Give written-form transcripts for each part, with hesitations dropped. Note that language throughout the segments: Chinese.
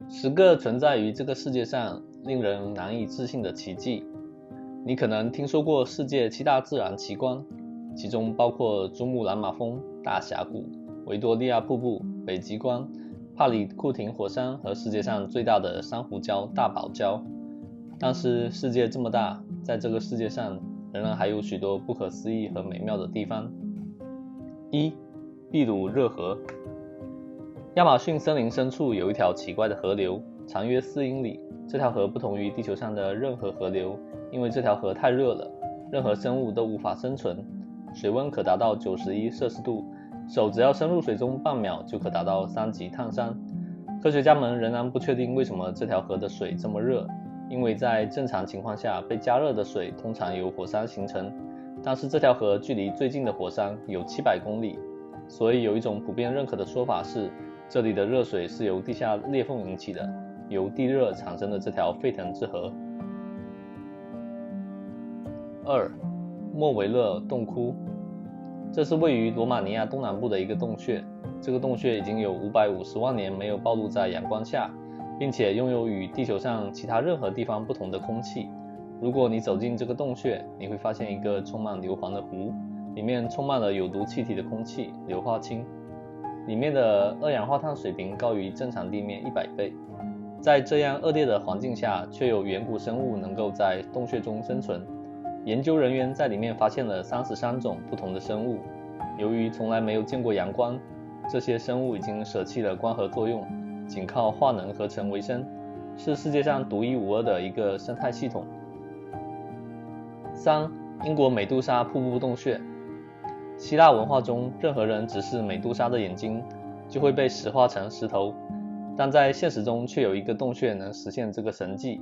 10个存在于这个世界上令人难以置信的奇迹。你可能听说过世界7大自然奇观，其中包括珠穆朗玛峰、大峡谷、维多利亚瀑布、北极光、帕里库廷火山和世界上最大的珊瑚礁大堡礁。但是世界这么大，在这个世界上仍然还有许多不可思议和美妙的地方。1. 秘鲁热河。亚马逊森林深处有一条奇怪的河流，长约4英里。这条河不同于地球上的任何河流，因为这条河太热了，任何生物都无法生存。水温可达到91摄氏度，手只要伸入水中半秒就可达到3级烫伤。科学家们仍然不确定为什么这条河的水这么热，因为在正常情况下，被加热的水通常由火山形成，但是这条河距离最近的火山有700公里，所以有一种普遍认可的说法是，这里的热水是由地下裂缝引起的，由地热产生的这条沸腾之河。2. 莫维勒洞窟。这是位于罗马尼亚东南部的一个洞穴，这个洞穴已经有550万年没有暴露在阳光下，并且拥有与地球上其他任何地方不同的空气。如果你走进这个洞穴，你会发现一个充满硫磺的湖，里面充满了有毒气体的空气硫化氢，里面的二氧化碳水平高于正常地面100倍。在这样恶劣的环境下，却有远古生物能够在洞穴中生存。研究人员在里面发现了33种不同的生物。由于从来没有见过阳光，这些生物已经舍弃了光合作用，仅靠化能合成为生，是世界上独一无二的一个生态系统。3. 英国美杜莎瀑布洞穴。希腊文化中，任何人直视美杜莎的眼睛，就会被石化成石头，但在现实中却有一个洞穴能实现这个神迹。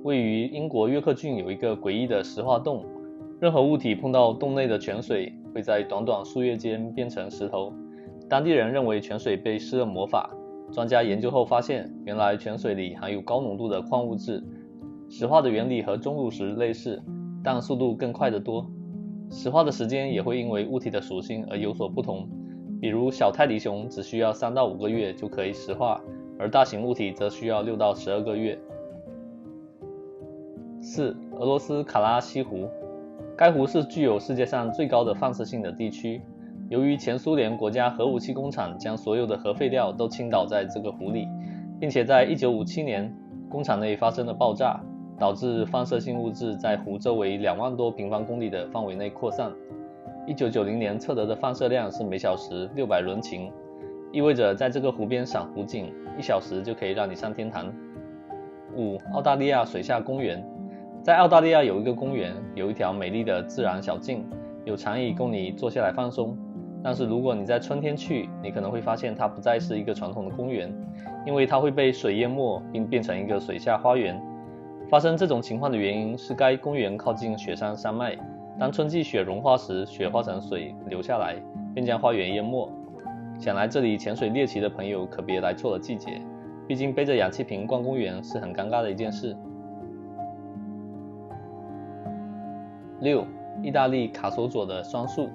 位于英国约克郡有一个诡异的石化洞，任何物体碰到洞内的泉水，会在短短数月间变成石头。当地人认为泉水被施了魔法，专家研究后发现，原来泉水里含有高浓度的矿物质，石化的原理和钟乳石类似，但速度更快得多。石化的时间也会因为物体的属性而有所不同，比如小泰迪熊只需要3到5个月就可以石化，而大型物体则需要6到12个月。4. 俄罗斯卡拉西湖。该湖是具有世界上最高的放射性的地区，由于前苏联国家核武器工厂将所有的核废料都倾倒在这个湖里，并且在1957年工厂内发生了爆炸，导致放射性物质在湖周围2万多平方公里的范围内扩散。1990年测得的放射量是每小时600伦琴，意味着在这个湖边赏湖景1小时就可以让你上天堂。5. 澳大利亚水下公园。在澳大利亚有一个公园，有一条美丽的自然小径，有长椅供你坐下来放松。但是如果你在春天去，你可能会发现它不再是一个传统的公园，因为它会被水淹没并变成一个水下花园。发生这种情况的原因是该公园靠近雪山山脉，当春季雪融化时，雪化成水流下来，便将花园淹没。想来这里潜水猎奇的朋友可别来错了季节，毕竟背着氧气瓶逛公园是很尴尬的一件事。6. 意大利卡索佐的双树。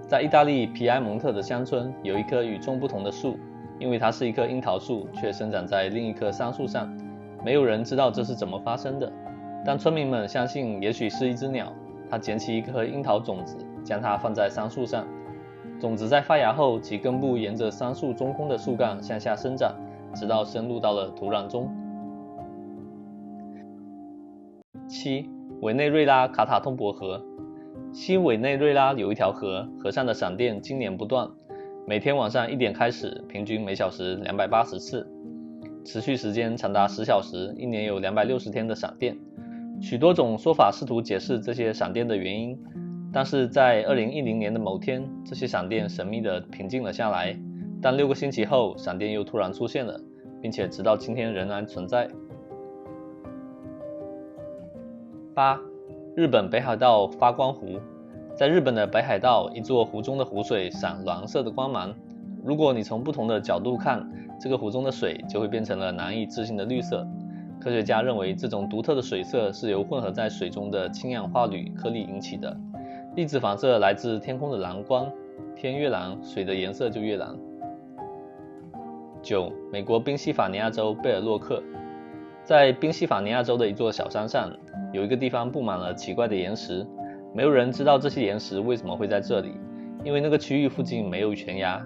在意大利皮埃蒙特的乡村有一棵与众不同的树，因为它是一棵樱桃树，却生长在另一棵桑树上。没有人知道这是怎么发生的，但村民们相信也许是一只鸟，它捡起一颗樱桃种子，将它放在桑树上。种子在发芽后，其根部沿着桑树中空的树干向下生长，直到深入到了土壤中。7. 委内瑞拉卡塔通博河。西委内瑞拉有一条河，河上的闪电经年不断，每天晚上1点开始，平均每小时280次，持续时间长达10小时，一年有260天的闪电。许多种说法试图解释这些闪电的原因，但是在2010年的某天，这些闪电神秘地平静了下来，但6个星期后，闪电又突然出现了，并且直到今天仍然存在。8. 日本北海道发光湖。在日本的北海道，一座湖中的湖水闪蓝色的光芒，如果你从不同的角度看，这个湖中的水就会变成了难以置信的绿色。科学家认为这种独特的水色是由混合在水中的氢氧化铝颗粒引起的，粒子反射来自天空的蓝光，天越蓝，水的颜色就越蓝。9. 美国宾夕法尼亚州贝尔洛克。在宾夕法尼亚州的一座小山上，有一个地方布满了奇怪的岩石，没有人知道这些岩石为什么会在这里，因为那个区域附近没有悬崖。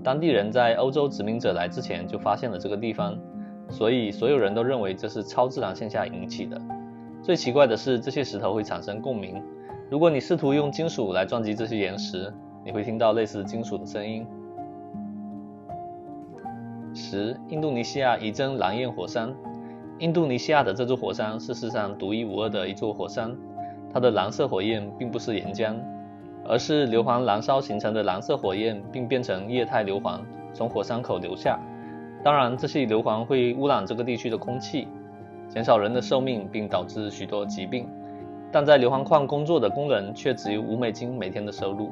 当地人在欧洲殖民者来之前就发现了这个地方，所以所有人都认为这是超自然现象引起的。最奇怪的是，这些石头会产生共鸣，如果你试图用金属来撞击这些岩石，你会听到类似金属的声音。10. 印度尼西亚仪征蓝焰火山。印度尼西亚的这座火山是世上独一无二的一座火山，它的蓝色火焰并不是岩浆，而是硫磺燃烧形成的蓝色火焰，并变成液态硫磺从火山口流下。当然，这些硫磺会污染这个地区的空气，减少人的寿命，并导致许多疾病。但在硫磺矿工作的工人却只有$5每天的收入。